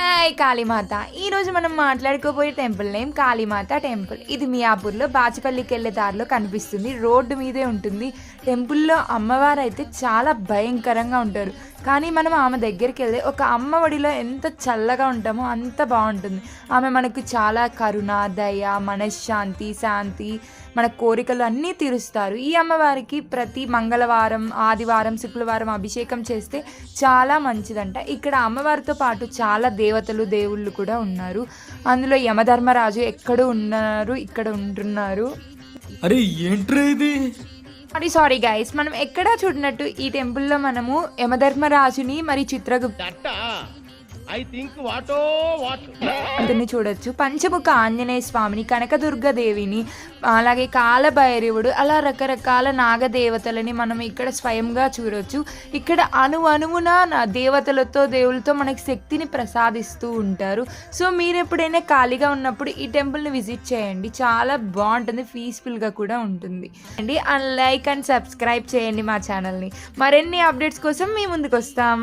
Hi Kalimata. ఈరోజు మనం మాట్లాడుకోబోయే temple name Kalimata temple. ఇది మియాపూర్లో బాచుపల్లికి వెళ్ళే దారిలో కనిపిస్తుంది. రోడ్డు మీదే ఉంటుంది. టెంపుల్లో అమ్మవారు అయితే చాలా భయంకరంగా ఉంటారు. కానీ మనం ఆమె దగ్గరికి వెళ్తే ఒక అమ్మ ఒడిలో ఎంత చల్లగా ఉంటామో అంత బాగుంటుంది. ఆమె మనకు చాలా కరుణ, దయ, మనశ్శాంతి, శాంతి, మన కోరికలు అన్నీ తీరుస్తారు. ఈ అమ్మవారికి ప్రతి మంగళవారం, ఆదివారం, శుక్రవారం అభిషేకం చేస్తే చాలా మంచిదంట. ఇక్కడ అమ్మవారితో పాటు చాలా దేవతలు, దేవుళ్ళు కూడా ఉన్నారు. అందులో యమధర్మరాజు ఎక్కడో ఉన్నారు, ఇక్కడ ఉంటున్నారు. అరే ఏంట్రా ఇది? సారీ గైస్, మనం ఎక్కడా చూడనట్టు ఈ టెంపుల్లో మనము యమధర్మరాజుని మరి చిత్రగుప్త అందుని చూడొచ్చు. పంచముఖ ఆంజనేయ స్వామిని, కనకదుర్గ దేవిని, అలాగే కాలభైరవుడు, అలా రకరకాల నాగదేవతలని మనం ఇక్కడ స్వయంగా చూడొచ్చు. ఇక్కడ అణువున దేవతలతో, దేవులతో మనకి శక్తిని ప్రసాదిస్తూ ఉంటారు. సో మీరు ఎప్పుడైనా ఖాళీగా ఉన్నప్పుడు ఈ టెంపుల్ని విజిట్ చేయండి. చాలా బాగుంటుంది, పీస్ఫుల్గా కూడా ఉంటుంది అండి. లైక్ అండ్ సబ్స్క్రైబ్ చేయండి మా ఛానల్ని. మరిన్ని అప్డేట్స్ కోసం మీ ముందుకు వస్తాం.